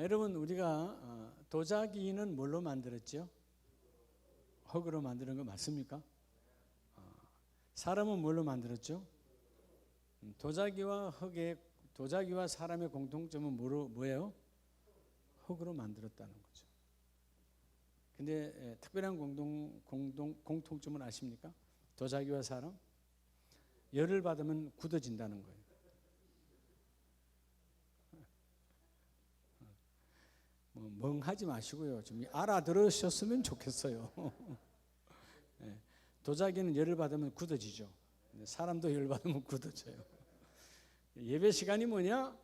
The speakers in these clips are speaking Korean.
여러분 우리가 도자기는 뭘로 만들었죠? 흙으로 만드는 거 맞습니까? 사람은 뭘로 만들었죠? 도자기와 사람의 공통점은 뭐예요? 흙으로 만들었다는 거죠. 근데 특별한 공통점은 아십니까? 도자기와 사람? 열을 받으면 굳어진다는 거예요. 멍하지 마시고요. 좀 알아들으셨으면 좋겠어요. 도자기는 열을 받으면 굳어지죠. 사람도 열 받으면 굳어져요. 예배 시간이 뭐냐?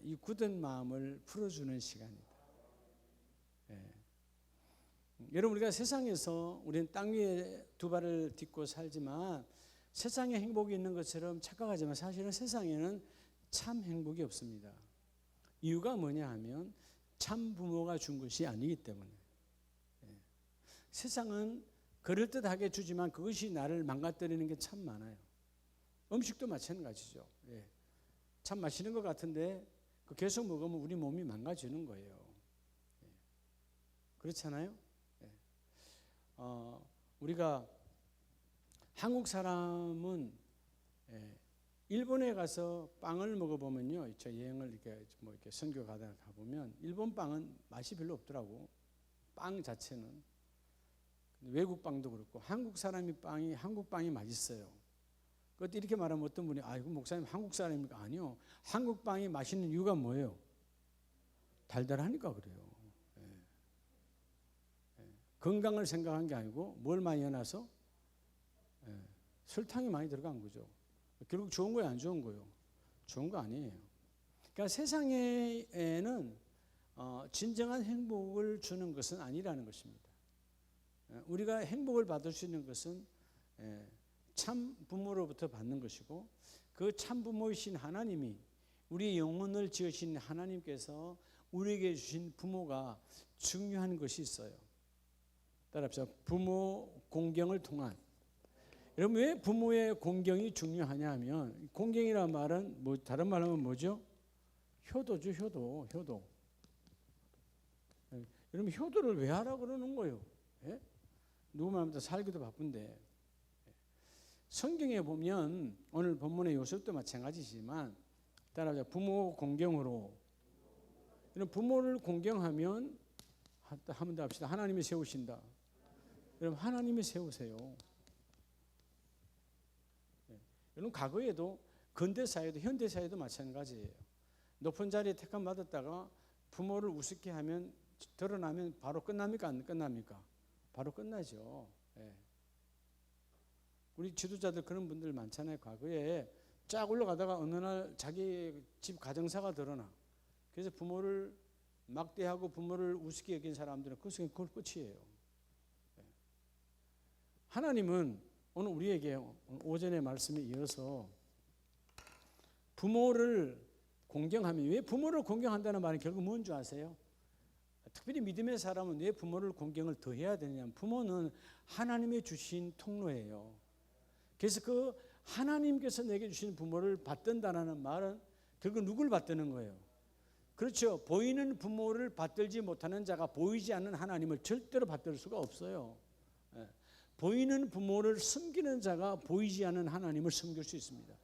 이 굳은 마음을 풀어주는 시간이다. 여러분 우리가 세상에서 우리는 땅 위에 두 발을 딛고 살지만 세상에 행복이 있는 것처럼 착각하지만 사실은 세상에는 참 행복이 없습니다. 이유가 뭐냐 하면 참 부모가 준 것이 아니기 때문에. 세상은 그럴듯하게 주지만 그것이 나를 망가뜨리는 게 참 많아요. 음식도 마찬가지죠. 참 맛있는 것 같은데 계속 먹으면 우리 몸이 망가지는 거예요. 그렇잖아요? 우리가 한국 사람은 일본에 가서 빵을 먹어보면요, 저 여행을 이렇게 선교 가다가 가보면 일본 빵은 맛이 별로 없더라고. 빵 자체는. 외국 빵도 그렇고 한국 빵이 맛있어요. 그것도 이렇게 말하면 어떤 분이 이거 목사님 한국 사람입니까? 아니요. 한국 빵이 맛있는 이유가 뭐예요? 달달하니까 그래요. 건강을 생각한 게 아니고 뭘 많이 해놔서 설탕이 많이 들어간 거죠. 결국 좋은 거예요, 안 좋은 거예요? 좋은 거 아니에요. 그러니까 세상에는 진정한 행복을 주는 것은 아니라는 것입니다. 우리가 행복을 받을 수 있는 것은 참 부모로부터 받는 것이고 그 참 부모이신 하나님이 우리 영혼을 지으신 하나님께서 우리에게 주신 부모가 중요한 것이 있어요. 따라합시다. 부모 공경을 통한. 여러분 왜 부모의 공경이 중요하냐 하면 공경이라는 말은 다른 말로 하면 뭐죠? 효도죠. 효도. 여러분 효도를 왜 하라고 그러는 거예요? 누구 마음대로 살기도 바쁜데. 성경에 보면 오늘 본문의 요셉도 마찬가지지만 따라합시다. 부모 공경으로. 여러분 부모를 공경하면 한 번 더 합시다. 하나님이 세우신다. 여러분 하나님이 세우세요. 여러분 과거에도 근대사회도 현대사회도 마찬가지예요. 높은 자리에 택함 받았다가 부모를 우습게 하면 드러나면 바로 끝납니까? 안 끝납니까? 바로 끝나죠. 우리 지도자들 그런 분들 많잖아요. 과거에 쫙 올라가다가 어느 날 자기 집 가정사가 드러나. 그래서 부모를 막대하고 부모를 우습게 여긴 사람들은 그걸 끝이에요. 하나님은 오늘 우리에게 오전의 말씀에 이어서 부모를 공경하면 왜 부모를 공경한다는 말은 결국 뭔 줄 아세요? 특별히 믿음의 사람은 왜 부모를 공경을 더 해야 되느냐면 부모는 하나님의 주신 통로예요. 그래서 그 하나님께서 내게 주신 부모를 받든다는 말은 결국 누굴 받드는 거예요? 그렇죠. 보이는 부모를 받들지 못하는 자가 보이지 않는 하나님을 절대로 받들 수가 없어요. 보이는 부모를 섬기는 자가 보이지 않는 하나님을 섬길 수 있습니다.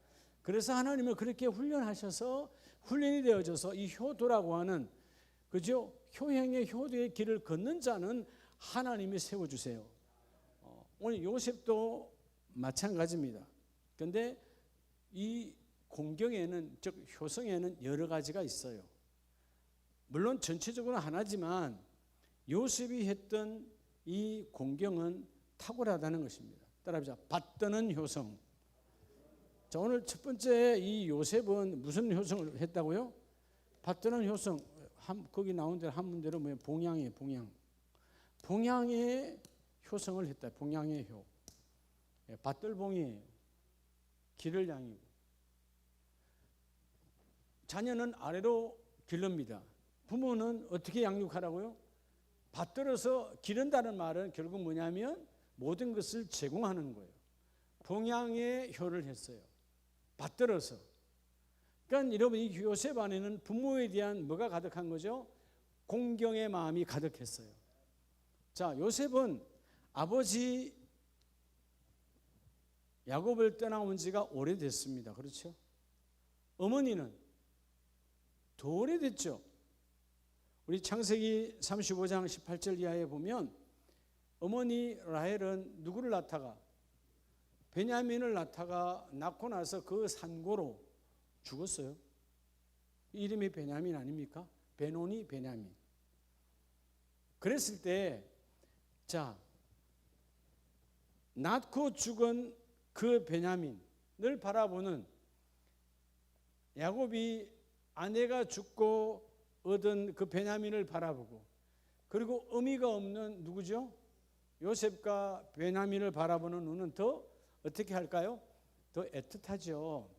그래서 하나님을 그렇게 훈련하셔서 훈련이 되어져서 이 효도라고 하는 그죠? 효행의 효도의 길을 걷는 자는 하나님이 세워주세요. 오늘 요셉도 마찬가지입니다. 그런데 이 공경에는 즉 효성에는 여러 가지가 있어요. 물론 전체적으로 하나지만 요셉이 했던 이 공경은 탁월하다는 것입니다. 따라합시다. 받드는 효성. 자, 오늘 첫 번째 이 요셉은 무슨 효성을 했다고요? 받드는 효성. 거기 나온 대로 한 문제로 뭐예요? 봉양이에요. 봉양의 효성을 했다. 봉양의 효. 밭들봉이에요. 길을 양이고. 자녀는 아래로 기릅니다. 부모는 어떻게 양육하라고요? 받들어서 기른다는 말은 결국 뭐냐면 모든 것을 제공하는 거예요. 봉양의 효를 했어요. 받들어서. 그러니까 여러분 이 요셉 안에는 부모에 대한 뭐가 가득한 거죠? 공경의 마음이 가득했어요. 자, 요셉은 아버지 야곱을 떠나온 지가 오래됐습니다. 그렇죠? 어머니는 더 오래됐죠. 우리 창세기 35장 18절 이하에 보면 어머니 라헬은 누구를 낳다가 베냐민을 낳다가 낳고 나서 그 산고로 죽었어요. 이름이 베냐민 아닙니까? 베노니 베냐민. 그랬을 때 자, 낳고 죽은 그 베냐민을 바라보는 야곱이 아내가 죽고 얻은 그 베냐민을 바라보고, 그리고 의미가 없는 누구죠? 요셉과 베냐민을 바라보는 눈은 더 어떻게 할까요? 더 애틋하죠.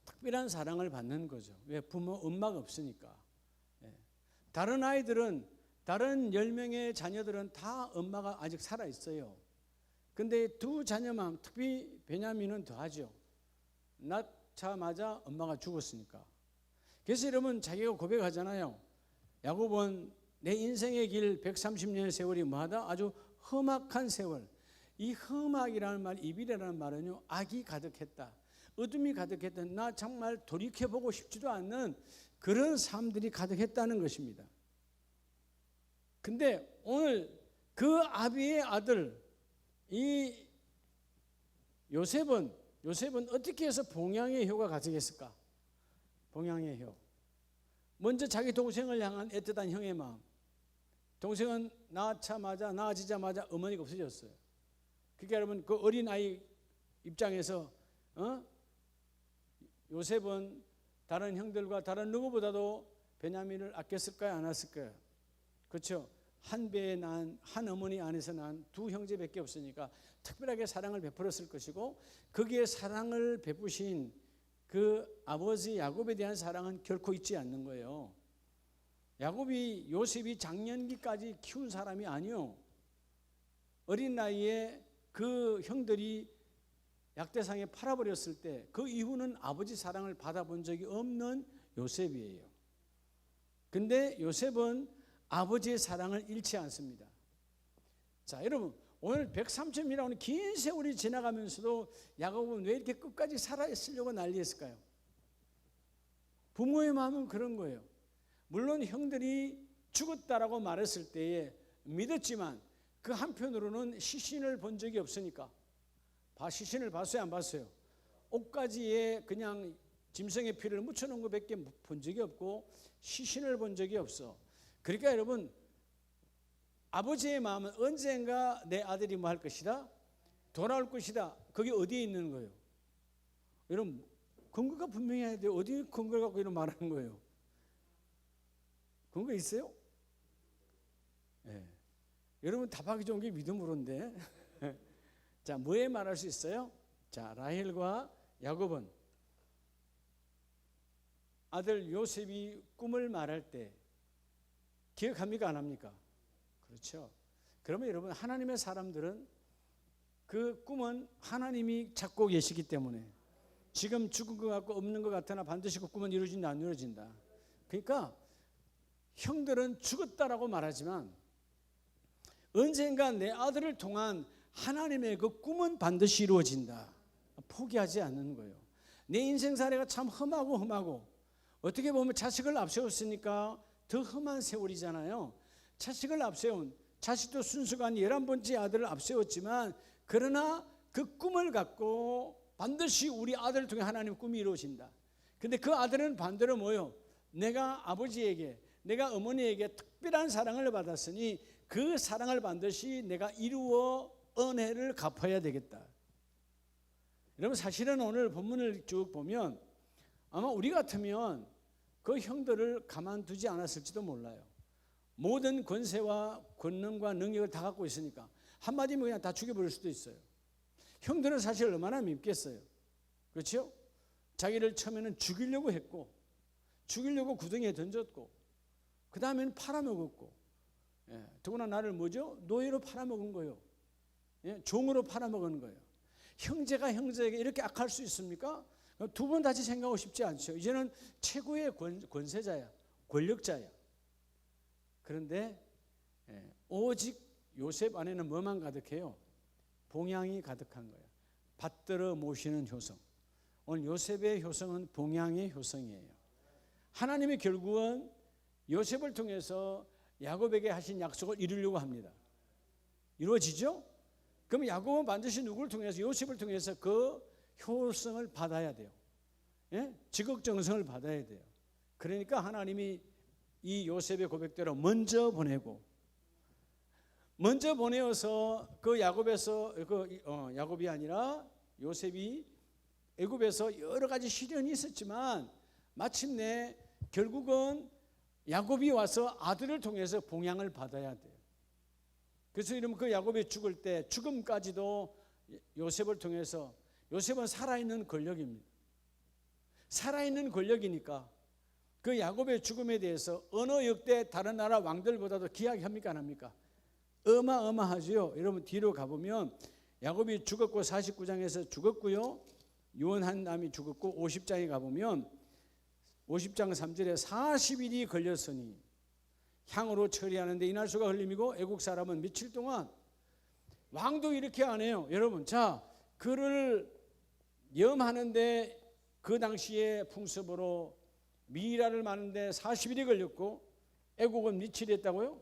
특별한 사랑을 받는 거죠. 왜? 부모, 엄마가 없으니까. 다른 아이들은, 다른 10명의 자녀들은 다 엄마가 아직 살아있어요. 근데 두 자녀만, 특히 베냐민은 더하죠. 낳자마자 엄마가 죽었으니까. 그래서 여러분, 자기가 고백하잖아요. 야곱은 내 인생의 길 130년의 세월이 뭐하다? 아주 험악한 세월. 이 험악이라는 말, 이별이라는 말은요, 악이 가득했다, 어둠이 가득했다, 나 정말 돌이켜보고 싶지도 않는 그런 삶들이 가득했다는 것입니다. 근데 오늘 그 아비의 아들 이 요셉은 어떻게 해서 봉양의 효가 가득했을까? 봉양의 효. 먼저 자기 동생을 향한 애틋한 형의 마음. 동생은 낳아지자마자 어머니가 없어졌어요. 그러니까 여러분, 그 어린아이 입장에서 요셉은 다른 형들과 다른 누구보다도 베냐민을 아꼈을까요? 안 아꼈을까요? 그렇죠. 한 배에 난, 한 어머니 안에서 난 두 형제밖에 없으니까 특별하게 사랑을 베풀었을 것이고, 거기에 사랑을 베푸신 그 아버지 야곱에 대한 사랑은 결코 잊지 않는 거예요. 야곱이 요셉이 장년기까지 키운 사람이 아니요. 어린 나이에 그 형들이 약대상에 팔아버렸을 때 그 이후는 아버지 사랑을 받아본 적이 없는 요셉이에요. 근데 요셉은 아버지의 사랑을 잃지 않습니다. 자, 여러분, 오늘 130년이라는 긴 세월이 지나가면서도 야곱은 왜 이렇게 끝까지 살아있으려고 난리했을까요? 부모의 마음은 그런 거예요. 물론 형들이 죽었다라고 말했을 때에 믿었지만 그 한편으로는 시신을 본 적이 없으니까. 시신을 봤어요, 안 봤어요? 옷가지에 그냥 짐승의 피를 묻혀놓은 것밖에 본 적이 없고 시신을 본 적이 없어. 그러니까 여러분, 아버지의 마음은 언젠가 내 아들이 뭐 할 것이다? 돌아올 것이다. 그게 어디에 있는 거예요? 여러분, 근거가 분명해야 돼요. 어디 근거를 갖고 이런 말하는 거예요? 근거 있어요? 네. 여러분, 답하기 좋은 게 믿음으로인데. 자, 뭐에 말할 수 있어요? 자, 라헬과 야곱은 아들 요셉이 꿈을 말할 때 기억합니까? 안 합니까? 그렇죠. 그러면 여러분, 하나님의 사람들은 그 꿈은 하나님이 찾고 계시기 때문에 지금 죽은 것 같고 없는 것 같으나 반드시 그 꿈은 이루어진다, 안 이루어진다. 그러니까 형들은 죽었다라고 말하지만 언젠가 내 아들을 통한 하나님의 그 꿈은 반드시 이루어진다. 포기하지 않는 거예요. 내 인생 사례가 참 험하고 어떻게 보면 자식을 앞세웠으니까 더 험한 세월이잖아요. 자식을 앞세운, 자식도 순수간 11번째 아들을 앞세웠지만 그러나 그 꿈을 갖고 반드시 우리 아들을 통해 하나님의 꿈이 이루어진다. 근데 그 아들은 반대로 뭐요? 내가 아버지에게, 내가 어머니에게 특별한 사랑을 받았으니 그 사랑을 반드시 내가 이루어 은혜를 갚아야 되겠다. 여러분, 사실은 오늘 본문을 쭉 보면 아마 우리 같으면 그 형들을 가만두지 않았을지도 몰라요. 모든 권세와 권능과 능력을 다 갖고 있으니까 한마디면 그냥 다 죽여버릴 수도 있어요. 형들은 사실 얼마나 밉겠어요. 그렇죠? 자기를 처음에는 죽이려고 했고, 죽이려고 구덩이에 던졌고, 그 다음에는 팔아먹었고, 더구나 나를 뭐죠? 노예로 팔아먹은 거예요. 종으로 팔아먹은 거예요. 형제가 형제에게 이렇게 악할 수 있습니까? 두 번 다시 생각하고 싶지 않죠. 이제는 최고의 권세자야, 권력자야. 그런데 오직 요셉 안에는 뭐만 가득해요? 봉양이 가득한 거예요. 받들어 모시는 효성. 오늘 요셉의 효성은 봉양의 효성이에요. 하나님이 결국은 요셉을 통해서 야곱에게 하신 약속을 이루려고 합니다. 이루어지죠? 그럼 야곱은 반드시 누구를 통해서? 요셉을 통해서 그 효성을 받아야 돼요. 예? 지극정성을 받아야 돼요. 그러니까 하나님이 이 요셉의 고백대로 먼저 보내어서 그 야곱에서 야곱이 아니라 요셉이 애굽에서 여러 가지 시련이 있었지만 마침내 결국은 야곱이 와서 아들을 통해서 봉양을 받아야 돼요. 그래서 이러면 그 야곱이 죽을 때 죽음까지도 요셉을 통해서, 요셉은 살아있는 권력입니다. 살아있는 권력이니까 그 야곱의 죽음에 대해서 어느 역대 다른 나라 왕들보다도 귀하게 합니까 안 합니까? 어마어마하죠. 여러분 뒤로 가보면 야곱이 죽었고 49장에서 죽었고요. 유언한 남이 죽었고 50장에 가보면 50장 3절에 40일이 걸렸으니 향으로 처리하는데 이날수가 흘림이고 애국 사람은 며칠 동안, 왕도 이렇게 안 해요. 여러분 자 그를 염하는데 그 당시에 풍습으로 미라를 마는데 40일이 걸렸고 애국은 며칠 했다고요?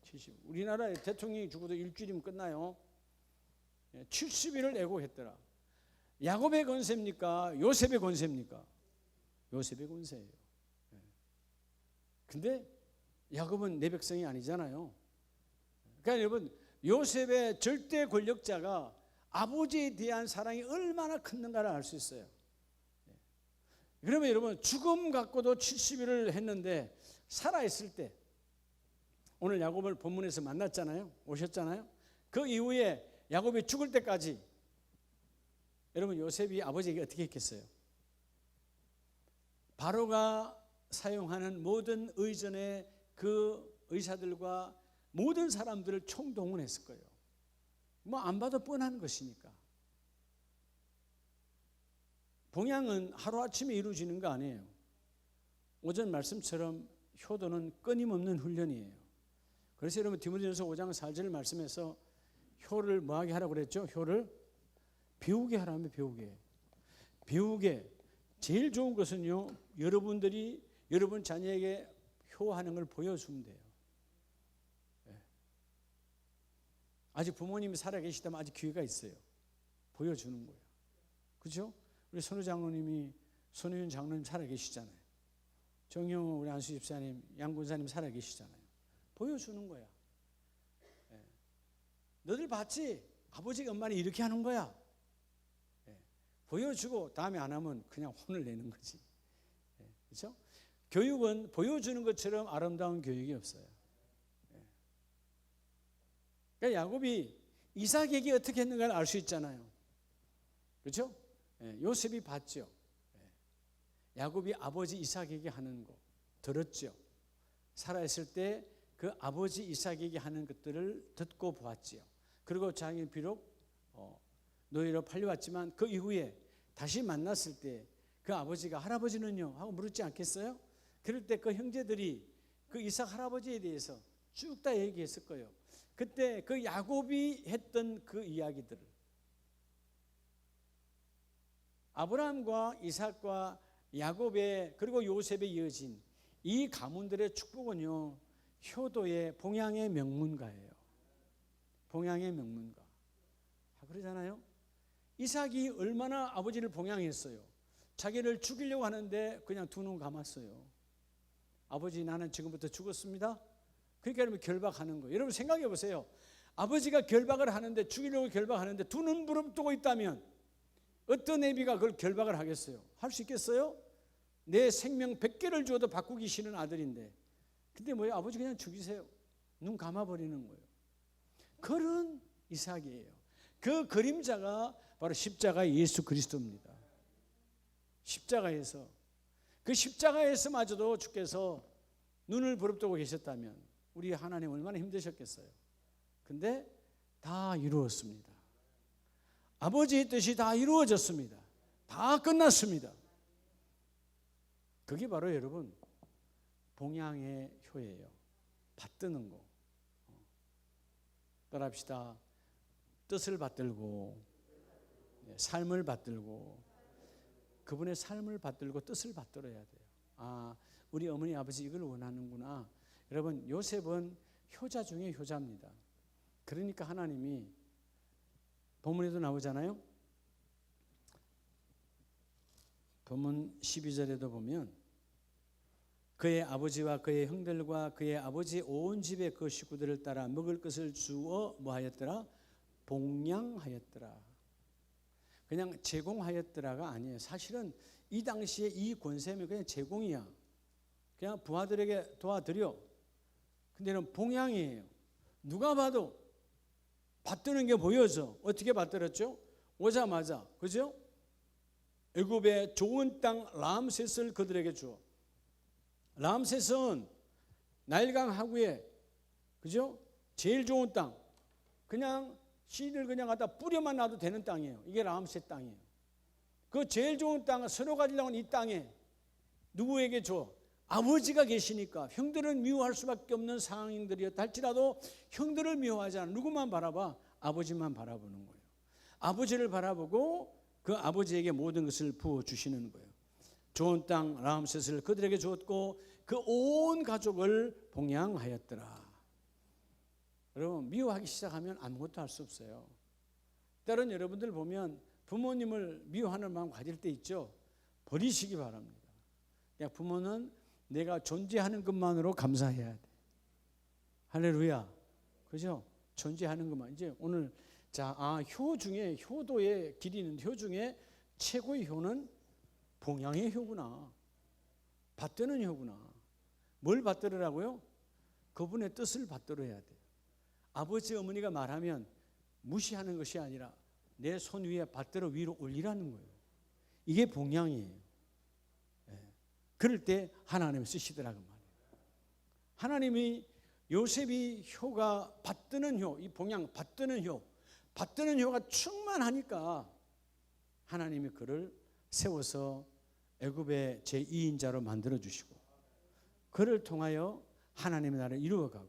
70. 우리나라에 대통령이 죽어도 일주일이면 끝나요. 70일을 애국했더라. 야곱의 권세입니까? 요셉의 권세입니까? 요셉의 권세예요. 근데 야곱은 내 백성이 아니잖아요. 그러니까 여러분 요셉의 절대 권력자가 아버지에 대한 사랑이 얼마나 컸는가를 알 수 있어요. 그러면 여러분 죽음 갖고도 70일을 했는데 살아있을 때, 오늘 야곱을 본문에서 만났잖아요. 오셨잖아요. 그 이후에 야곱이 죽을 때까지 여러분 요셉이 아버지에게 어떻게 했겠어요? 바로가 사용하는 모든 의전의 그 의사들과 모든 사람들을 총동원했을 거예요. 뭐 안 봐도 뻔한 것이니까. 봉양은 하루아침에 이루어지는 거 아니에요. 오전 말씀처럼 효도는 끊임없는 훈련이에요. 그래서 여러분 디모데전서 5장 4절 말씀에서 효를 뭐하게 하라고 그랬죠? 효를 배우게 하라며. 배우게. 제일 좋은 것은요, 여러분들이 여러분 자녀에게 효하는 걸 보여주면 돼요. 아직 부모님이 살아계시다면 아직 기회가 있어요. 보여주는 거예요. 그렇죠? 우리 선우 장로님이, 손혜윤 장로님 살아계시잖아요. 정영호 우리 안수 집사님, 양 군사님 살아계시잖아요. 보여주는 거야. 너들 봤지? 아버지가 엄마는 이렇게 하는 거야. 보여주고 다음에 안 하면 그냥 혼을 내는 거지. 그렇죠? 교육은 보여주는 것처럼 아름다운 교육이 없어요. 그러니까 야곱이 이삭에게 어떻게 했는가를 알 수 있잖아요. 그렇죠? 요셉이 봤죠. 야곱이 아버지 이삭에게 하는 거 들었죠. 살아있을 때 그 아버지 이삭에게 하는 것들을 듣고 보았지요. 그리고 자기는 비록 노예로 팔려왔지만 그 이후에 다시 만났을 때 그 아버지가 할아버지는요? 하고 물었지 않겠어요? 그럴 때 그 형제들이 그 이삭 할아버지에 대해서 쭉 다 얘기했을 거예요. 그때 그 야곱이 했던 그 이야기들을, 아브라함과 이삭과 야곱의 그리고 요셉에 이어진 이 가문들의 축복은요, 효도의 봉양의 명문가예요. 봉양의 명문가. 그러잖아요. 이삭이 얼마나 아버지를 봉양했어요. 자기를 죽이려고 하는데 그냥 두 눈 감았어요. 아버지 나는 지금부터 죽었습니다. 그러니까 여러분 결박하는 거예요. 여러분 생각해 보세요. 아버지가 결박을 하는데, 죽이려고 결박하는데 두 눈 부릅뜨고 있다면 어떤 애비가 그걸 결박을 하겠어요? 할 수 있겠어요? 내 생명 100개를 주어도 바꾸기 싫은 아들인데. 근데 뭐예요? 아버지 그냥 죽이세요. 눈 감아버리는 거예요. 그런 이삭이에요. 그 그림자가 바로 십자가의 예수 그리스도입니다. 십자가에서, 그 십자가에서마저도 주께서 눈을 부릅뜨고 계셨다면 우리 하나님 얼마나 힘드셨겠어요. 근데 다 이루었습니다. 아버지의 뜻이 다 이루어졌습니다. 다 끝났습니다. 그게 바로 여러분 봉양의 효예요. 받드는 거. 따라합시다. 뜻을 받들고, 삶을 받들고, 그분의 삶을 받들고 뜻을 받들어야 돼요. 우리 어머니 아버지 이걸 원하는구나. 여러분, 요셉은 효자 중에 효자입니다. 그러니까 하나님이 본문에도 나오잖아요. 본문 12절에도 보면 그의 아버지와 그의 형들과 그의 아버지 온 집의 그 식구들을 따라 먹을 것을 주어 뭐하였더라? 봉양하였더라. 그냥 제공하였더라가 아니에요. 사실은 이 당시에 이 권세는 그냥 제공이야. 그냥 부하들에게 도와드려. 근데 이런 봉양이에요. 누가 봐도 받드는 게 보여서 어떻게 받들었죠? 오자마자, 그죠? 애굽의 좋은 땅 람셋을 그들에게 주어. 람셋은 나일강 하구에, 그죠? 제일 좋은 땅. 그냥 씨를 그냥 갖다 뿌려만 놔도 되는 땅이에요. 이게 람셋 땅이에요. 그 제일 좋은 땅을 서로 가지려고 하는 이 땅에 누구에게 줘? 아버지가 계시니까 형들은 미워할 수밖에 없는 상황들이었다 할지라도 형들을 미워하지 않아. 누구만 바라봐? 아버지만 바라보는 거예요. 아버지를 바라보고 그 아버지에게 모든 것을 부어주시는 거예요. 좋은 땅 람셋을 그들에게 주었고 그 온 가족을 봉양하였더라. 여러분, 미워하기 시작하면 아무것도 할 수 없어요. 때론 여러분들 보면 부모님을 미워하는 마음 가질 때 있죠. 버리시기 바랍니다. 그냥 부모는 내가 존재하는 것만으로 감사해야 돼. 할렐루야. 그죠? 존재하는 것만. 이제 오늘 효 중에 효도의 길이는 효 중에 최고의 효는 봉양의 효구나. 받드는 효구나. 뭘 받들으라고요? 그분의 뜻을 받들어야 돼요. 아버지 어머니가 말하면 무시하는 것이 아니라 내 손 위에 받들어 위로 올리라는 거예요. 이게 봉양이에요. 그럴 때 하나님이 쓰시더라고 말이에요. 하나님이 요셉이 효가 받드는 효, 이 봉양 받드는 효가 충만하니까 하나님이 그를 세워서 애굽의 제2인자로 만들어 주시고 그를 통하여 하나님의 나라를 이루어가고,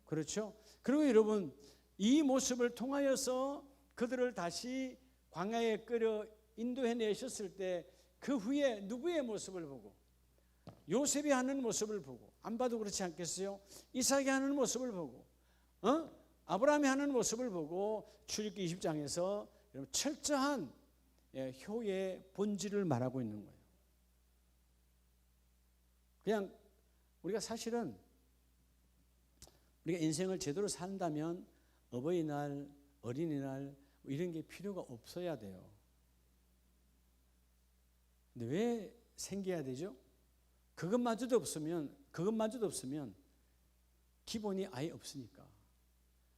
그렇죠? 그리고 여러분, 이 모습을 통하여서 그들을 다시 광야에 끌어 인도해 내셨을 때 그 후에 누구의 모습을 보고? 요셉이 하는 모습을 보고, 안 봐도 그렇지 않겠어요? 이삭이 하는 모습을 보고, 아브라함이 하는 모습을 보고 출애굽기 20장에서 철저한 효의 본질을 말하고 있는 거예요. 그냥 우리가 사실은 우리가 인생을 제대로 산다면 어버이날, 어린이날 이런 게 필요가 없어야 돼요. 근데 왜 생겨야 되죠? 그것마저도 없으면 기본이 아예 없으니까.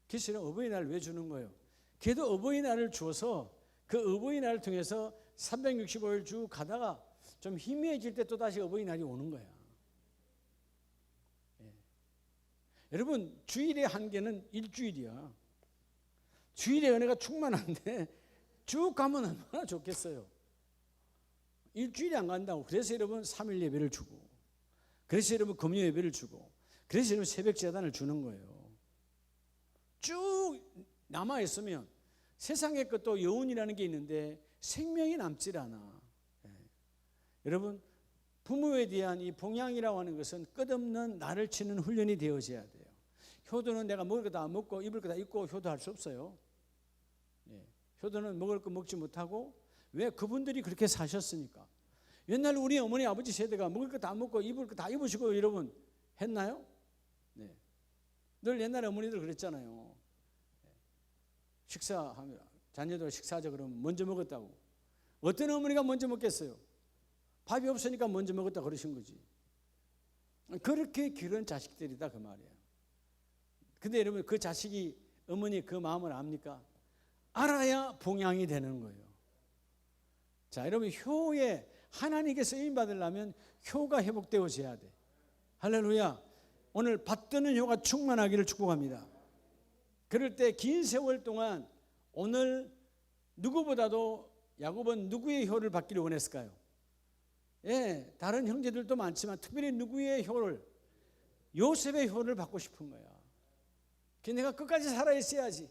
그래서 어버이날 왜 주는 거예요? 걔도 어버이날을 주어서 그 어버이날을 통해서 365일 쭉 가다가 좀 희미해질 때 또 다시 어버이날이 오는 거야. 여러분, 주일의 한계는 일주일이야. 주일의 은혜가 충만한데 쭉 가면 얼마나 좋겠어요. 일주일이 안 간다고. 그래서 여러분 3일 예배를 주고, 그래서 여러분 금요 예배를 주고, 그래서 여러분 새벽 제단을 주는 거예요. 쭉 남아있으면 세상의 것도 여운이라는 게 있는데 생명이 남질 않아. 여러분, 부모에 대한 이 봉양이라고 하는 것은 끝없는 나를 치는 훈련이 되어져야 돼요. 효도는 내가 먹을 거 다 먹고 입을 거 다 입고 효도할 수 없어요. 효도는 먹을 거 먹지 못하고, 왜? 그분들이 그렇게 사셨으니까. 옛날 우리 어머니 아버지 세대가 먹을 거 다 먹고 입을 거 다 입으시고 여러분 했나요? 네. 늘 옛날에 어머니들 그랬잖아요. 식사하면 자녀들 식사하자 그러면 먼저 먹었다고. 어떤 어머니가 먼저 먹겠어요? 밥이 없으니까 먼저 먹었다 그러신 거지. 그렇게 기른 자식들이다 그 말이에요. 근데 여러분, 그 자식이 어머니 그 마음을 압니까? 알아야 봉양이 되는 거예요. 자, 여러분, 효에 하나님께 쓰임 받으려면 효가 회복되어져야 돼. 할렐루야. 오늘 받드는 효가 충만하기를 축복합니다. 그럴 때 긴 세월 동안 오늘 누구보다도 야곱은 누구의 효를 받기를 원했을까요? 다른 형제들도 많지만 특별히 누구의 효를? 요셉의 효를 받고 싶은 거야. 내가 끝까지 살아있어야지.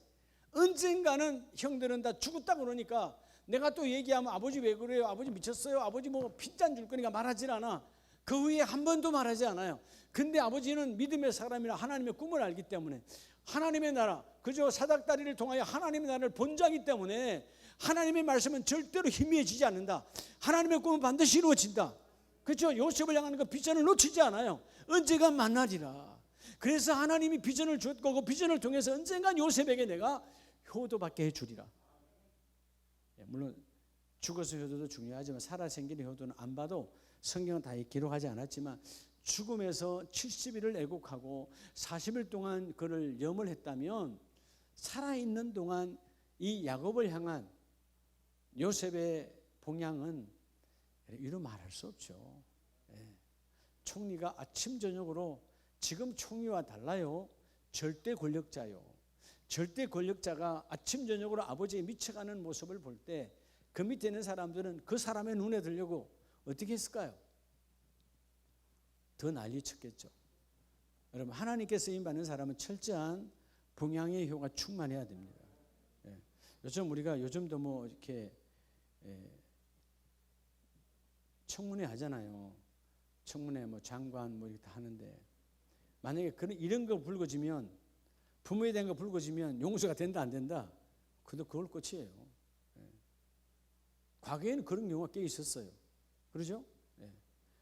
언젠가는 형들은 다 죽었다 그러니까 내가 또 얘기하면 아버지 왜 그래요? 아버지 미쳤어요? 아버지 뭐 핀잔 줄 거니까 말하질 않아. 그 후에 한 번도 말하지 않아요. 근데 아버지는 믿음의 사람이라 하나님의 꿈을 알기 때문에 하나님의 나라, 그저 사닥다리를 통하여 하나님의 나라를 본자이기 때문에 하나님의 말씀은 절대로 희미해지지 않는다. 하나님의 꿈은 반드시 이루어진다. 그렇죠? 요셉을 향하는 그 비전을 놓치지 않아요. 언젠가 만나리라. 그래서 하나님이 비전을 줬고 그 비전을 통해서 언젠가 요셉에게 내가 효도 받게 해주리라. 물론 죽어서 효도도 중요하지만 살아 생기는 효도는 안 봐도 성경은 다 기록하지 않았지만 죽음에서 70일을 애곡하고 40일 동안 그를 염을 했다면 살아있는 동안 이 야곱을 향한 요셉의 봉양은 이루 말할 수 없죠. 총리가 아침 저녁으로 지금 총리와 달라요. 절대 권력자요. 절대 권력자가 아침 저녁으로 아버지의 미쳐가는 모습을 볼 때 그 밑에 있는 사람들은 그 사람의 눈에 들려고 어떻게 했을까요? 더 난리 쳤겠죠. 여러분, 하나님께 쓰임받는 사람은 철저한 봉양의 효가 충만해야 됩니다. 요즘도 뭐 이렇게 청문회 하잖아요. 청문회 뭐 장관 뭐 이렇게 다 하는데 만약에 이런 거 불거지면 부모에 대한 거 불거지면 용서가 된다 안 된다? 그걸 끝이에요. 과거에는 그런 경우가 꽤 있었어요. 그러죠?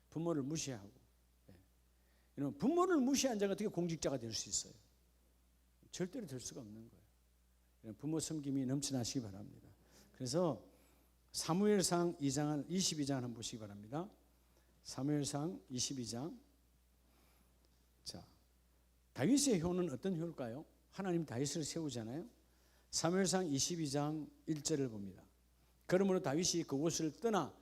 부모를 무시하고. 이런 부모를 무시한 자가 어떻게 공직자가 될 수 있어요? 절대로 될 수가 없는 거예요. 부모 섬김이 넘쳐나시기 바랍니다. 그래서 사무엘상 22장 한번 보시기 바랍니다. 사무엘상 22장. 자, 다윗의 효는 어떤 효일까요? 하나님 다윗을 세우잖아요. 사무엘상 22장 1절을 봅니다. 그러므로 다윗이 그곳을 떠나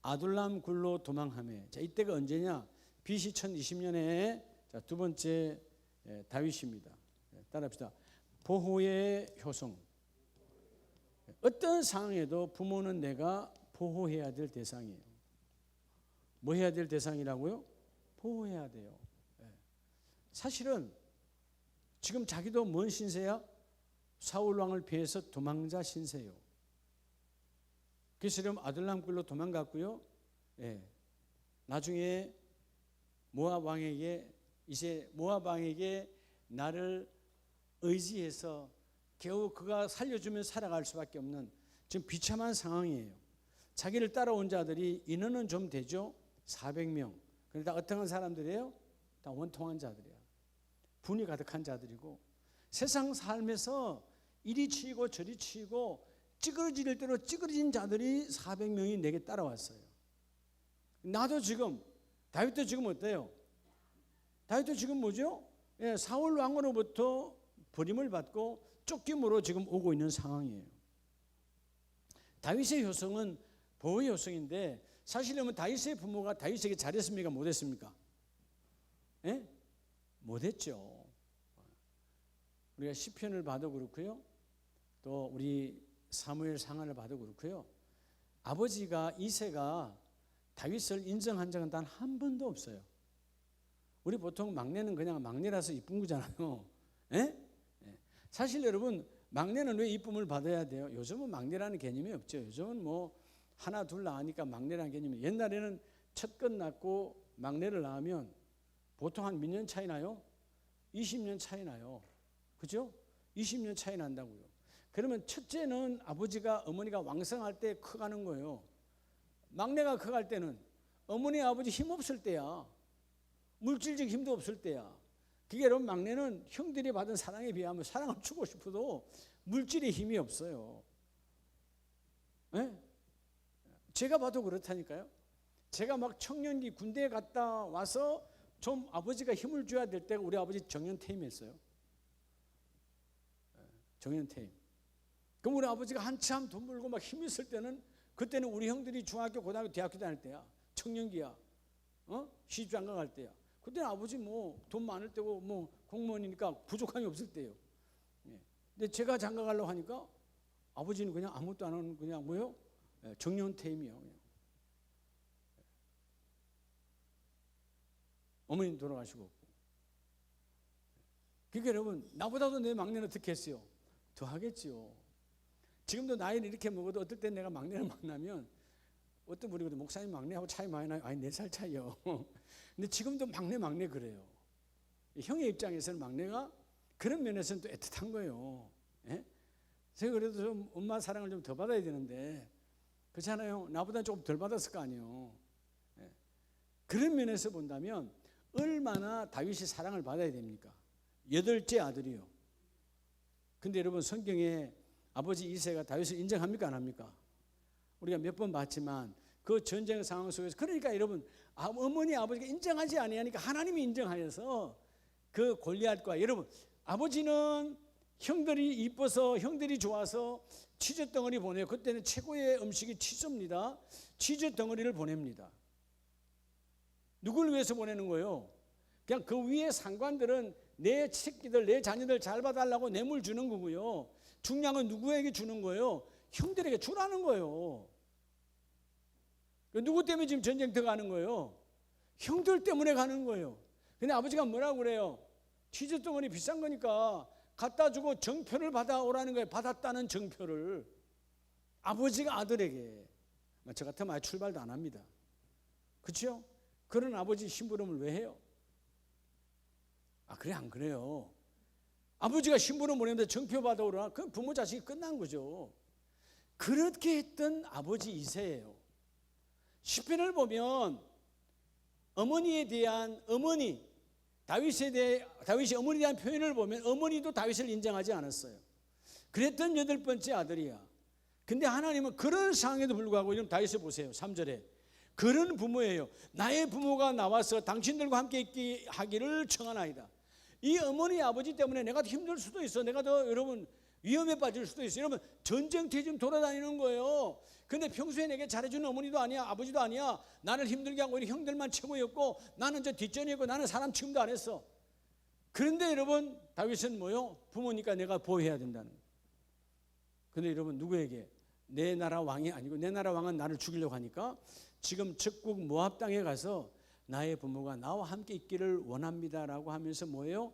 아둘람 굴로 도망하며. 자, 이때가 언제냐? BC 1020년에 두 번째 다윗입니다. 따라합시다. 보호의 효성. 어떤 상황에도 부모는 내가 보호해야 될 대상이에요. 뭐 해야 될 대상이라고요? 보호해야 돼요. 사실은 지금 자기도 뭔 신세야? 사울 왕을 피해서 도망자 신세요. 그래서 아둘람 굴로 도망갔고요. 나중에 모압 왕에게 나를 의지해서 겨우 그가 살려주면 살아갈 수밖에 없는 지금 비참한 상황이에요. 자기를 따라온 자들이 인원은 좀 되죠. 400명. 그런데 다 어떤 사람들이에요? 다 원통한 자들이야. 분이 가득한 자들이고 세상 삶에서 이리 치이고 저리 치이고 찌그러질 대로 찌그러진 자들이 400명이 내게 따라왔어요. 나도 지금 다윗도 지금 어때요? 다윗도 지금 뭐죠? 사울 왕으로부터 버림을 받고 쫓김으로 지금 오고 있는 상황이에요. 다윗의 효성은 보호의 효성인데 사실은 다윗의 부모가 다윗에게 잘했습니까? 못했습니까? 못했죠. 우리가 시편을 봐도 그렇고요. 또 우리 사무엘 상하를 봐도 그렇고요. 아버지가 이새가 다윗을 인정한 적은 단 한 번도 없어요. 우리 보통 막내는 그냥 막내라서 이쁜 거잖아요. 사실 여러분 막내는 왜 이쁨을 받아야 돼요? 요즘은 막내라는 개념이 없죠. 요즘은 뭐 하나 둘 낳으니까 막내라는 개념이. 옛날에는 첫껏 낳고 막내를 낳으면 보통 한 몇 년 차이 나요? 20년 차이 나요. 그죠? 20년 차이 난다고요. 그러면 첫째는 아버지가 어머니가 왕성할 때 커가는 거예요. 막내가 커갈 때는 어머니 아버지 힘 없을 때야. 물질적 힘도 없을 때야. 그게 여러분 막내는 형들이 받은 사랑에 비하면 사랑을 주고 싶어도 물질의 힘이 없어요. 제가 봐도 그렇다니까요. 제가 막 청년기 군대에 갔다 와서 좀 아버지가 힘을 줘야 될 때가 우리 아버지 정년퇴임했어요. 정년퇴임. 그럼 우리 아버지가 한참 돈 벌고 막 힘 있을 때는 그때는 우리 형들이 중학교, 고등학교, 대학교 다닐 때야. 청년기야. 시집장가 갈 때야. 그때는 아버지 뭐 돈 많을 때고 뭐 공무원이니까 부족함이 없을 때예요. 근데 제가 장가 가려고 하니까 아버지는 그냥 아무것도 안 하는 그냥 뭐요? 정년퇴임이요. 그냥. 어머니는 돌아가시고 없고. 그러니까 여러분, 나보다도 내 막내는 어떻게 했어요? 더 하겠지요. 지금도 나이를 이렇게 먹어도 어떨 땐 내가 막내를 만나면 어떤 분이 목사님 막내하고 차이 많이 나요? 아니 4살 차이요. 근데 지금도 막내 그래요. 형의 입장에서는 막내가 그런 면에서는 또 애틋한 거예요. 예? 제가 그래도 좀 엄마 사랑을 좀 더 받아야 되는데 그렇잖아요. 나보다 조금 덜 받았을 거 아니에요. 예? 그런 면에서 본다면 얼마나 다윗이 사랑을 받아야 됩니까? 8째 아들이요. 근데 여러분, 성경에 아버지 이새가 다윗을 인정합니까 안 합니까? 우리가 몇 번 봤지만 그 전쟁 상황 속에서, 그러니까 여러분, 어머니 아버지가 인정하지 아니하니까 하나님이 인정하여서 그 골리앗과, 여러분, 아버지는 형들이 이뻐서 형들이 좋아서 치즈 덩어리 보내요. 그때는 최고의 음식이 치즈입니다. 치즈 덩어리를 보냅니다. 누굴 위해서 보내는 거예요? 그냥 그 위에 상관들은 내 새끼들, 내 자녀들 잘 봐달라고 뇌물 주는 거고요. 중량은 누구에게 주는 거예요? 형들에게 주라는 거예요. 누구 때문에 지금 전쟁터 가는 거예요? 형들 때문에 가는 거예요. 근데 아버지가 뭐라고 그래요? 치즈 덩어리 비싼 거니까 갖다 주고 정표를 받아오라는 거예요. 받았다는 정표를. 아버지가 아들에게. 저 같으면 아예 출발도 안 합니다. 그렇죠? 그런 아버지 심부름을 왜 해요? 그래 안 그래요? 아버지가 심부름 보내는데 정표 받아오라. 그럼 부모 자식이 끝난 거죠. 그렇게 했던 아버지 이새예요. 시편을 보면 어머니에 대한 다윗이 어머니에 대한 표현을 보면 어머니도 다윗을 인정하지 않았어요. 그랬던 8번째 아들이야. 근데 하나님은 그런 상황에도 불구하고 이런 다윗을 보세요. 3절에 그런 부모예요. 나의 부모가 나와서 당신들과 함께 있게 하기를 청하나이다. 이 어머니 아버지 때문에 내가 더 힘들 수도 있어. 내가 더 여러분 위험에 빠질 수도 있어요. 여러분 전쟁터에 지금 돌아다니는 거예요. 근데 평소에 내게 잘해주는 어머니도 아니야, 아버지도 아니야. 나를 힘들게 하고 우리 형들만 최고였고 나는 저 뒷전이었고 나는 사람 취급도 안 했어. 그런데 여러분 다윗은 뭐요? 부모니까 내가 보호해야 된다는 거예요. 근데 여러분 누구에게? 내 나라 왕이 아니고 내 나라 왕은 나를 죽이려고 하니까 지금 적국 모압 땅에 가서 나의 부모가 나와 함께 있기를 원합니다라고 하면서 뭐예요?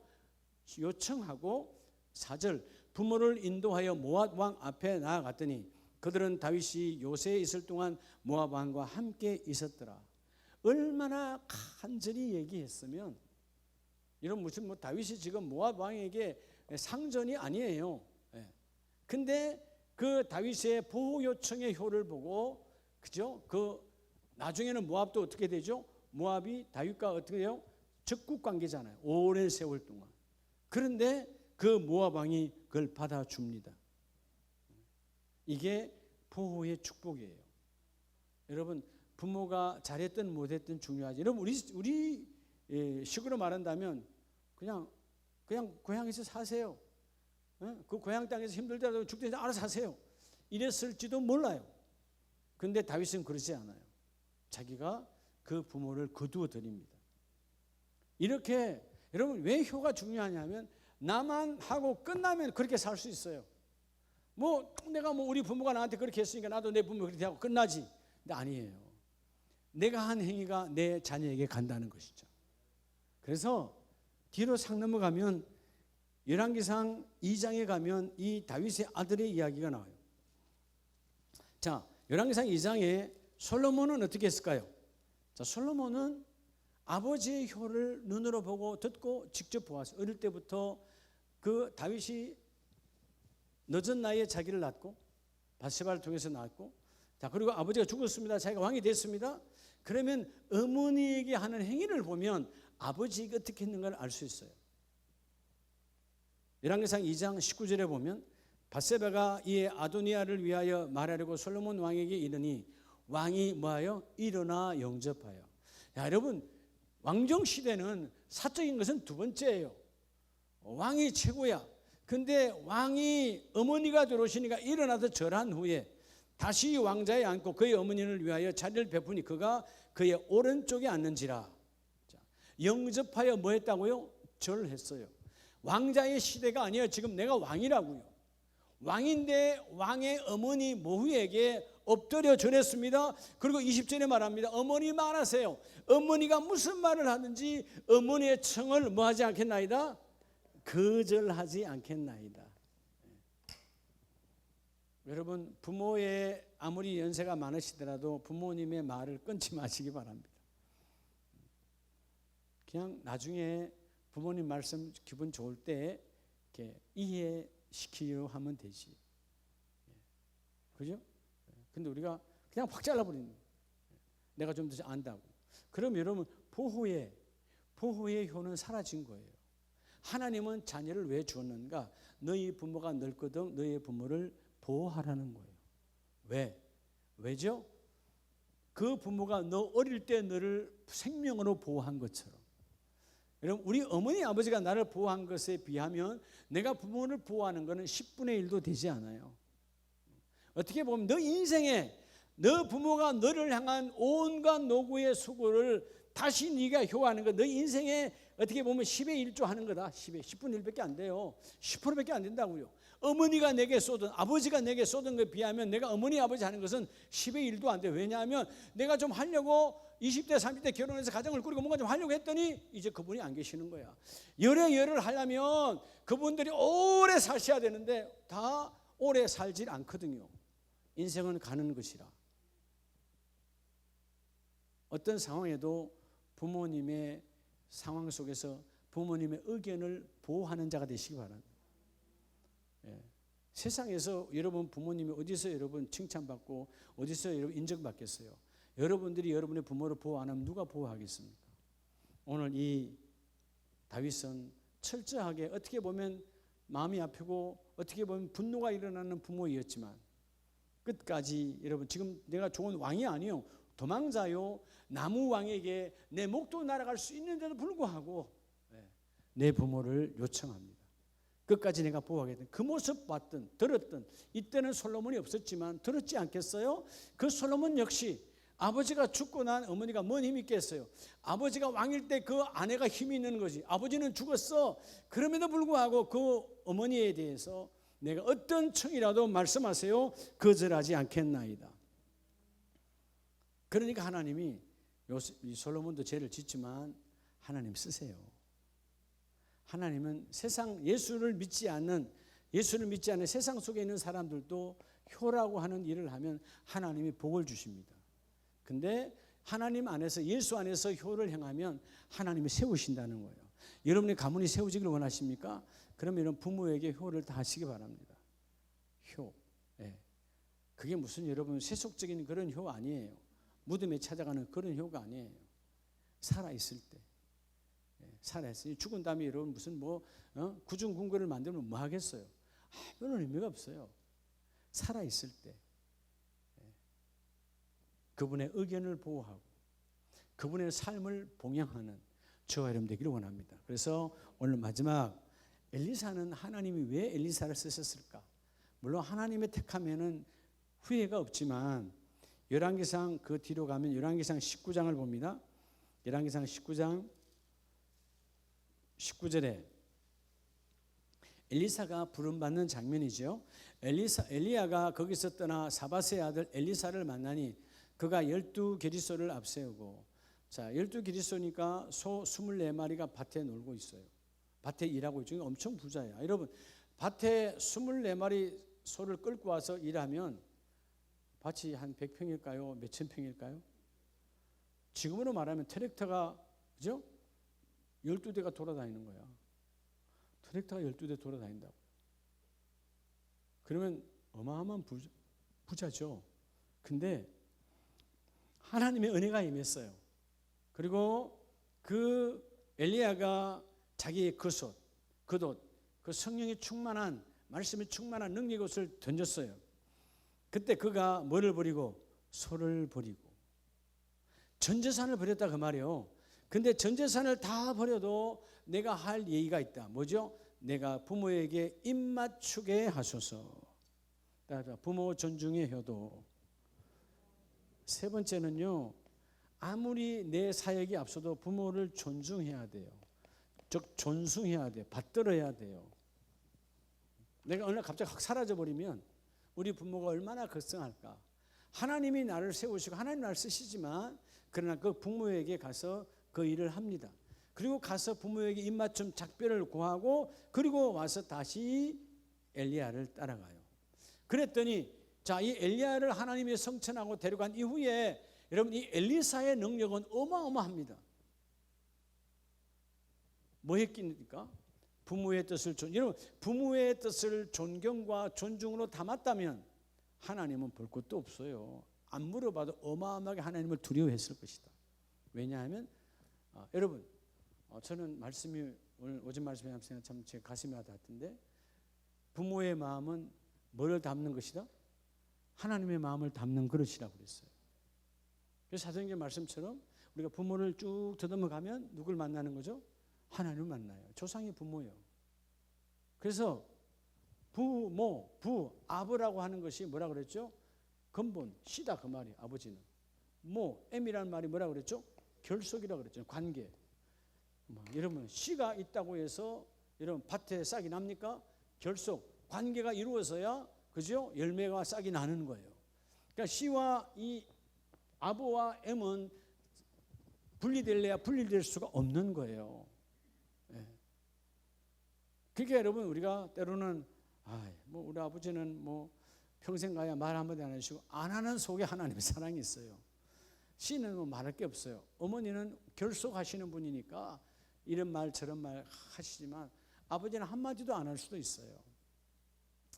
요청하고 4절 부모를 인도하여 모압 왕 앞에 나아갔더니 그들은 다윗이 요새에 있을 동안 모압 왕과 함께 있었더라. 얼마나 간절히 얘기했으면, 이런 무슨 다윗이 지금 모압 왕에게 상전이 아니에요. 근데 그 다윗의 보호 요청의 효를 보고, 그죠? 그 나중에는 모압도 어떻게 되죠? 모압이 다윗과 어떻게 돼요? 적국 관계잖아요. 오랜 세월 동안. 그런데 그 모압 왕이 그걸 받아줍니다. 이게 보호의 축복이에요. 여러분 부모가 잘했든 못했든 중요하지. 여러분 우리 식으로 말한다면 그냥 고향에서 사세요. 그 고향 땅에서 힘들더라도 죽든지 알아서 사세요. 이랬을지도 몰라요. 그런데 다윗은 그러지 않아요. 자기가 그 부모를 거두어 드립니다. 이렇게 여러분 왜 효가 중요하냐면 나만 하고 끝나면 그렇게 살 수 있어요. 내가 우리 부모가 나한테 그렇게 했으니까 나도 내 부모 그렇게 하고 끝나지. 근데 아니에요. 내가 한 행위가 내 자녀에게 간다는 것이죠. 그래서 뒤로 싹 넘어가면 열왕기상 2장에 가면 이 다윗의 아들의 이야기가 나와요. 자, 열왕기상 2장에 솔로몬은 어떻게 했을까요? 자, 솔로몬은 아버지의 효를 눈으로 보고 듣고 직접 보았어요. 어릴 때부터 그 다윗이 늦은 나이에 자기를 낳고 바세바를 통해서 낳았고, 자 그리고 아버지가 죽었습니다. 자기가 왕이 됐습니다. 그러면 어머니에게 하는 행위를 보면 아버지가 어떻게 했는가를 알 수 있어요. 열왕기상 2장 19절에 보면 바세바가 이에 아도니아를 위하여 말하려고 솔로몬 왕에게 이르니 왕이 뭐하여? 일어나 영접하여. 야, 여러분 왕정 시대는 사적인 것은 두 번째예요. 왕이 최고야. 근데 왕이 어머니가 들어오시니까 일어나서 절한 후에 다시 왕자에 앉고 그의 어머니를 위하여 자리를 베푸니 그가 그의 오른쪽에 앉는지라. 자, 영접하여 뭐 했다고요? 절했어요. 왕자의 시대가 아니에요. 지금 내가 왕이라고요. 왕인데 왕의 어머니 모후에게 엎드려 절했습니다. 그리고 20절에 말합니다. 어머니 말하세요. 어머니가 무슨 말을 하든지 어머니의 청을 뭐 하지 않겠나이다? 거절하지 않겠나이다. 여러분, 부모의 아무리 연세가 많으시더라도 부모님의 말을 끊지 마시기 바랍니다. 그냥 나중에 부모님 말씀 기분 좋을 때 이렇게 이해시키려 하면 되지. 그죠? 근데 우리가 그냥 확 잘라버리는 거예요. 내가 좀 더 안다고. 그럼 여러분, 보호의 효는 사라진 거예요. 하나님은 자녀를 왜 주었는가? 너희 부모가 늙거든 너희 부모를 보호하라는 거예요. 왜죠? 그 부모가 너 어릴 때 너를 생명으로 보호한 것처럼. 여러분, 우리 어머니 아버지가 나를 보호한 것에 비하면 내가 부모를 보호하는 것은 10분의 1도 되지 않아요. 어떻게 보면 너 인생에 너 부모가 너를 향한 온갖 노고의 수고를 다시 네가 효하는 거, 너 인생에 어떻게 보면 10의 1조 하는 거다. 10분의 1밖에 안 돼요. 10%밖에 안 된다고요. 어머니가 내게 쏟은, 아버지가 내게 쏟은 것에 비하면 내가 어머니 아버지 하는 것은 10의 1도 안 돼요. 왜냐하면 내가 좀 하려고 20대 30대 결혼해서 가정을 꾸리고 뭔가 좀 하려고 했더니 이제 그분이 안 계시는 거야. 열을 하려면 그분들이 오래 사셔야 되는데 다 오래 살질 않거든요. 인생은 가는 것이라. 어떤 상황에도 부모님의 상황 속에서 부모님의 의견을 보호하는 자가 되시기 바랍니다. 세상에서 여러분 부모님이 어디서 여러분 칭찬받고 어디서 여러분 인정받겠어요? 여러분들이 여러분의 부모를 보호 안 하면 누가 보호하겠습니까? 오늘 이 다윗은 철저하게 어떻게 보면 마음이 아프고 어떻게 보면 분노가 일어나는 부모였지만 끝까지 여러분 지금 내가 좋은 왕이 아니요. 도망자요. 나무 왕에게 내 목도 날아갈 수 있는데도 불구하고 내 부모를 요청합니다. 끝까지 내가 보호하겠다. 그 모습 봤던 들었던 이때는 솔로몬이 없었지만 들었지 않겠어요? 그 솔로몬 역시 아버지가 죽고 난 어머니가 뭔 힘이 있겠어요? 아버지가 왕일 때 그 아내가 힘이 있는 거지. 아버지는 죽었어. 그럼에도 불구하고 그 어머니에 대해서 내가 어떤 청이라도 말씀하세요. 거절하지 않겠나이다. 그러니까 하나님이 이 솔로몬도 죄를 짓지만 하나님 쓰세요. 하나님은 예수를 믿지 않는 세상 속에 있는 사람들도 효라고 하는 일을 하면 하나님이 복을 주십니다. 근데 하나님 안에서 예수 안에서 효를 행하면 하나님이 세우신다는 거예요. 여러분의 가문이 세워지기를 원하십니까? 그러면 여러분 부모에게 효를 다 하시기 바랍니다. 효. 그게 무슨 여러분 세속적인 그런 효 아니에요. 무덤에 찾아가는 그런 효가 아니에요. 살아있을 때. 살아있으니 죽은 다음에 여러분 무슨 구중궁궐을 만들면 뭐 하겠어요? 별로 의미가 없어요. 살아있을 때 그분의 의견을 보호하고 그분의 삶을 봉양하는 저와 여러분 되기를 원합니다. 그래서 오늘 마지막 엘리사는 하나님이 왜 엘리사를 쓰셨을까? 물론 하나님의 택함에는 후회가 없지만 열왕기상 그 뒤로 가면 열왕기상 19장을 봅니다. 열왕기상 19장 19절에 엘리사가 부름받는 장면이죠. 엘리야가 거기서 떠나 사밧의 아들 엘리사를 만나니 그가 12계리소를 앞세우고, 자 12계리소니까 소 24마리가 밭에 놀고 있어요. 밭에 일하고 있죠. 엄청 부자야. 여러분 밭에 24마리 소를 끌고 와서 일하면 밭이 한 100평일까요? 몇천 평일까요? 지금으로 말하면 트랙터가 그죠? 12대가 돌아다니는 거야. 트랙터가 12대 돌아다닌다고. 그러면 어마어마한 부자죠. 근데 하나님의 은혜가 임했어요. 그리고 그 엘리야가 자기의 그 솥, 그 성령이 충만한 말씀이 충만한 능력의 옷을 던졌어요. 그때 그가 뭐를 버리고? 소를 버리고 전 재산을 버렸다 그 말이에요. 근데 전 재산을 다 버려도 내가 할 예의가 있다. 뭐죠? 내가 부모에게 입맞추게 하소서. 부모 존중의 효도. 세 번째는요, 아무리 내 사역이 앞서도 부모를 존중해야 돼요. 즉 존숭해야 돼요. 받들어야 돼요. 내가 어느 날 갑자기 확 사라져버리면 우리 부모가 얼마나 걱정할까. 하나님이 나를 세우시고 하나님 나를 쓰시지만 그러나 그 부모에게 가서 그 일을 합니다. 그리고 가서 부모에게 입맞춤 작별을 구하고 그리고 와서 다시 엘리야를 따라가요. 그랬더니 자, 이 엘리야를 하나님이 성천하고 데려간 이후에 여러분 이 엘리사의 능력은 어마어마합니다. 뭐 했습니까? 부모의 뜻을 여러분 부모의 뜻을 존경과 존중으로 담았다면 하나님은 볼 것도 없어요. 안 물어봐도 어마어마하게 하나님을 두려워했을 것이다. 왜냐하면 여러분 저는 말씀이 오늘 오전 말씀에 하면서 참 제 가슴이 와닿았던데 부모의 마음은 뭐를 담는 것이다? 하나님의 마음을 담는 그릇이라고 그랬어요. 그래서 사도행전 말씀처럼 우리가 부모를 쭉 더듬어 가면 누굴 만나는 거죠? 하나님을 만나요. 조상이 부모예요. 그래서 아버라고 하는 것이 뭐라 그랬죠? 근본, 씨다 그 말이 아버지는. M이라는 말이 뭐라 그랬죠? 결속이라고 그랬죠. 관계. 여러분 씨가 있다고 해서 여러분 밭에 싹이 납니까? 결속, 관계가 이루어져야 그죠? 열매가 싹이 나는 거예요. 그러니까 씨와 이 아버와 M은 분리될래야 분리될 수가 없는 거예요. 그러니까 여러분 우리가 때로는 우리 아버지는 평생 가야 말 한마디 안 하시고 안 하는 속에 하나님의 사랑이 있어요. 씨는 말할 게 없어요. 어머니는 결속하시는 분이니까 이런 말 저런 말 하시지만 아버지는 한마디도 안 할 수도 있어요.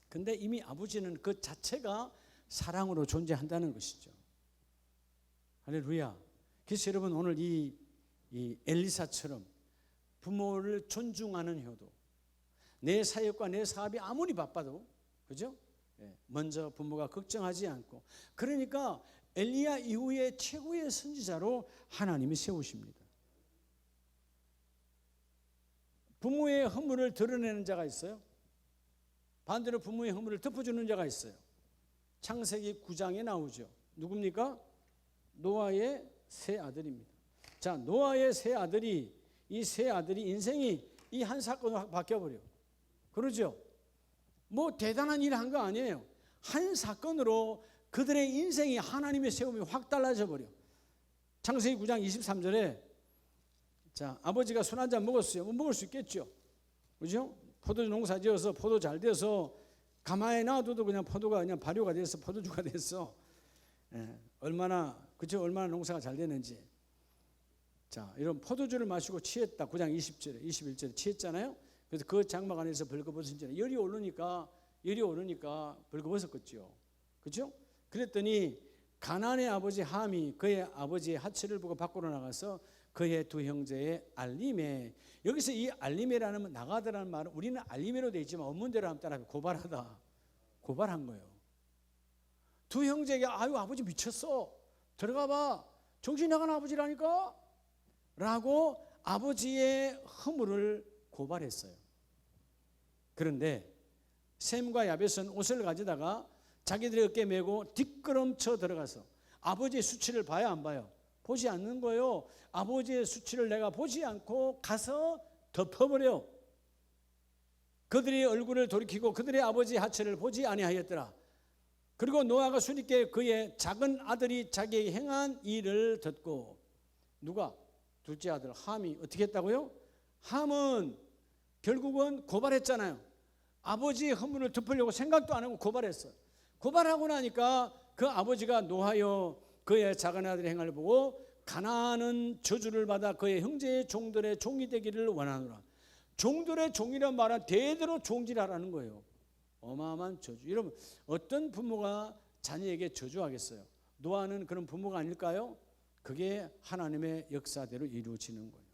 근데 이미 아버지는 그 자체가 사랑으로 존재한다는 것이죠. 할렐루야. 그래서 여러분 오늘 이 엘리사처럼 부모를 존중하는 효도, 내 사역과 내 사업이 아무리 바빠도 그죠? 먼저 부모가 걱정하지 않고 그러니까 엘리야 이후에 최고의 선지자로 하나님이 세우십니다. 부모의 허물을 드러내는 자가 있어요. 반대로 부모의 허물을 덮어주는 자가 있어요. 창세기 9장에 나오죠. 누굽니까? 노아의 세 아들입니다. 자, 노아의 세 아들이 이 세 아들이 인생이 이 한 사건으로 바뀌어버려. 그러죠? 대단한 일을 한 거 아니에요. 한 사건으로 그들의 인생이 하나님의 세움이 확 달라져 버려. 창세기 9장 23절에 자, 아버지가 술 한잔 먹었어요. 먹을 수 있겠죠. 그죠? 포도 농사 지어서 포도 잘 돼서 가만히 놔둬도 그냥 포도가 그냥 발효가 돼서 포도주가 됐어. 얼마나 농사가 잘 되는지. 자, 이런 포도주를 마시고 취했다. 9장 20절에 21절에 취했잖아요. 그래서 그 장막 안에서 벌거벗은 열이 오르니까 벌거벗었겠죠. 그렇죠? 그랬더니 가나안의 아버지 함이 그의 아버지의 하체를 보고 밖으로 나가서 그의 두 형제의 알림에, 여기서 이 알림에라는 나가다라는 말은 우리는 알림에로 되어 있지만 원문대로 하면 따라 고발한 거예요. 두 형제에게 아버지 미쳤어, 들어가 봐, 정신 나간 아버지라니까 라고 아버지의 허물을 고발했어요. 그런데 셈과 야벳은 옷을 가져다가 자기들의 어깨에 메고 뒷걸음쳐 들어가서 아버지의 수치를 봐야 안 봐요? 보지 않는 거예요. 아버지의 수치를 내가 보지 않고 가서 덮어버려. 그들이 얼굴을 돌이키고 그들의 아버지의 하체를 보지 아니하였더라. 그리고 노아가 수리께 그의 작은 아들이 자기에게 행한 일을 듣고, 누가? 둘째 아들 함이 어떻게 했다고요? 함은 결국은 고발했잖아요. 아버지의 허물을 덮으려고 생각도 안 하고 고발했어요. 고발하고 나니까 그 아버지가 노하여 그의 작은 아들의 행함을 보고 가나안은 저주를 받아 그의 형제의 종들의 종이 되기를 원하노라. 종들의 종이란 말은 대대로 종질하라는 거예요. 어마어마한 저주. 여러분, 어떤 부모가 자녀에게 저주하겠어요? 노아는 그런 부모가 아닐까요? 그게 하나님의 역사대로 이루어지는 거예요.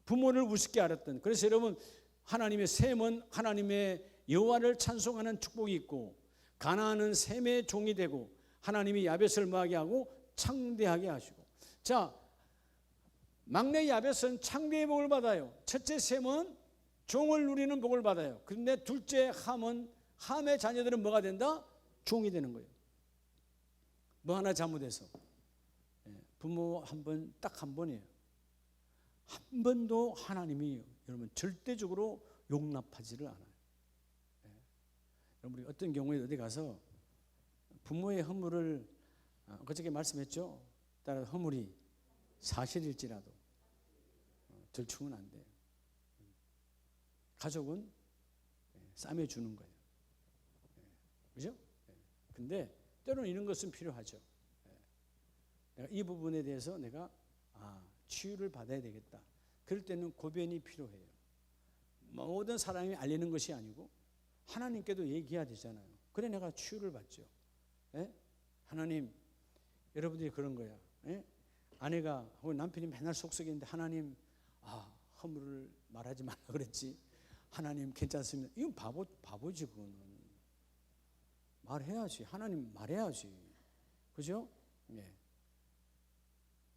부모를 우습게 알았던. 그래서 여러분, 하나님의 셈은 하나님의 여호와를 찬송하는 축복이 있고, 가나안은 셈의 종이 되고, 하나님이 야벳을 뭐하게 하고 창대하게 하시고. 자, 막내 야벳은 창대의 복을 받아요. 첫째 셈은 종을 누리는 복을 받아요. 그런데 둘째 함의 자녀들은 뭐가 된다? 종이 되는 거예요. 뭐 하나 잘못해서. 부모 딱 한 번이에요. 한 번도 하나님이 여러분 절대적으로 용납하지를 않아요. 여러분, 우리 어떤 경우에 어디 가서 부모의 허물을 그저께 말씀했죠. 따라 허물이 사실일지라도 들추면 안 돼요. 가족은 싸매주는 거예요. 그죠? 근데 때로는 이런 것은 필요하죠. 내가 이 부분에 대해서 내가 치유를 받아야 되겠다. 그럴 때는 고변이 필요해요. 모든 사람이 알리는 것이 아니고 하나님께도 얘기해야 되잖아요. 그래 내가 치유를 받죠. 하나님, 여러분들이 그런 거야. 아내가 혹은 남편이 맨날 속썩이는데 하나님, 허물을 말하지 말라 그랬지. 하나님 괜찮습니다. 이건 바보지 그거는. 말해야지. 하나님 말해야지. 그죠?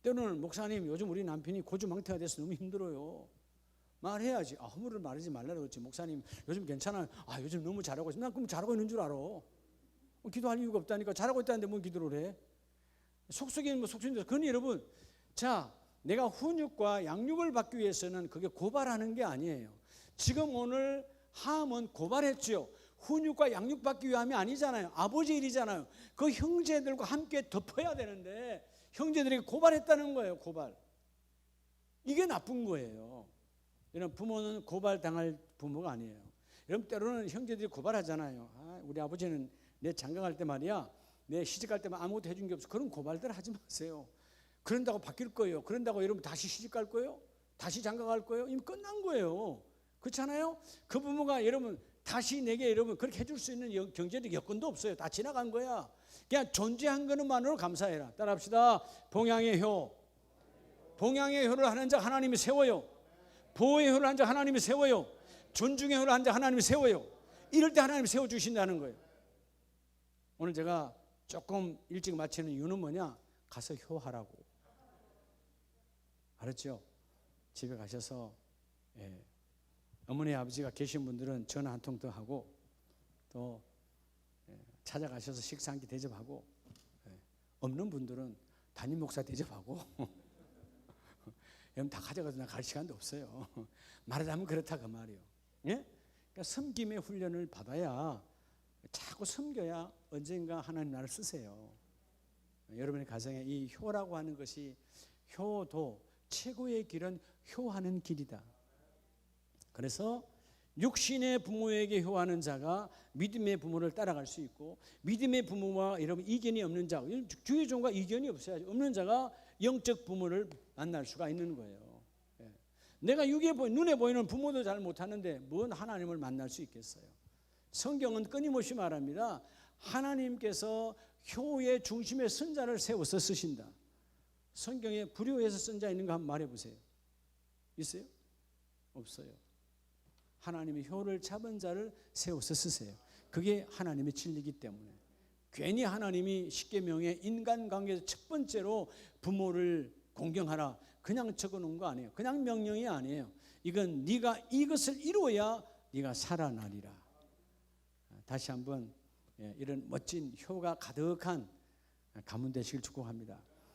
때로는 목사님 요즘 우리 남편이 고주망태가 돼서 너무 힘들어요. 말해야지. 허물을 말하지 말라고 그랬지. 목사님 요즘 괜찮아요. 요즘 너무 잘하고 있어. 난 그럼 잘하고 있는 줄 알아. 기도할 이유가 없다니까. 잘하고 있다는데 뭔 기도를 해? 속속이는 속속인데. 그러니 여러분, 자, 내가 훈육과 양육을 받기 위해서는 그게 고발하는 게 아니에요. 지금 오늘 함은 고발했지요. 훈육과 양육 받기 위함이 아니잖아요. 아버지 일이잖아요. 그 형제들과 함께 덮어야 되는데 형제들에게 고발했다는 거예요. 고발. 이게 나쁜 거예요. 이런 부모는 고발당할 부모가 아니에요. 여러분 때로는 형제들이 고발하잖아요. 우리 아버지는 내 장가갈 때 말이야, 내 시집갈 때만 아무것도 해준 게 없어. 그런 고발들 하지 마세요. 그런다고 바뀔 거예요. 그런다고 여러분 다시 시집갈 거예요? 다시 장가갈 거예요? 이미 끝난 거예요. 그렇잖아요? 그 부모가 여러분 다시 내게 여러분 그렇게 해줄 수 있는 경제적 여건도 없어요. 다 지나간 거야. 그냥 존재한 것만으로 감사해라. 따라합시다. 봉양의 효. 봉양의 효를 하는 자 하나님이 세워요. 보호의 효를 하는 자 하나님이 세워요. 존중의 효를 하는 자 하나님이 세워요. 이럴 때 하나님이 세워주신다는 거예요. 오늘 제가 조금 일찍 마치는 이유는 뭐냐? 가서 효하라고. 알았죠? 집에 가셔서 어머니 아버지가 계신 분들은 전화 한 통 더 하고 또 찾아가셔서 식사 한 끼 대접하고 없는 분들은 담임 목사 대접하고 여러분 다 가져가서 갈 시간도 없어요. 말하자면 그렇다 그 말이에요. 그러니까 섬김의 훈련을 받아야 자꾸 섬겨야 언젠가 하나님 나를 쓰세요. 여러분의 가정에 이 효라고 하는 것이 효도 최고의 길은 효하는 길이다. 그래서 육신의 부모에게 효하는 자가 믿음의 부모를 따라갈 수 있고 믿음의 부모와 여러분 이견이 없는 자, 주의 종과 이견이 없어야지. 없는 자가 영적 부모를 만날 수가 있는 거예요. 내가 눈에 보이는 부모도 잘 못하는데 뭔 하나님을 만날 수 있겠어요? 성경은 끊임없이 말합니다. 하나님께서 효의 중심에 선 자를 세워서 쓰신다. 성경에 불효에서 쓴 자 있는 거 한번 말해보세요. 있어요? 없어요. 하나님이 효를 잡은 자를 세워서 쓰세요. 그게 하나님의 진리이기 때문에. 괜히 하나님이 십계명에 인간관계에서 첫 번째로 부모를 공경하라 그냥 적어놓은 거 아니에요. 그냥 명령이 아니에요. 이건 네가 이것을 이루어야 네가 살아나리라. 다시 한번 이런 멋진 효가 가득한 가문 되시길 축복합니다.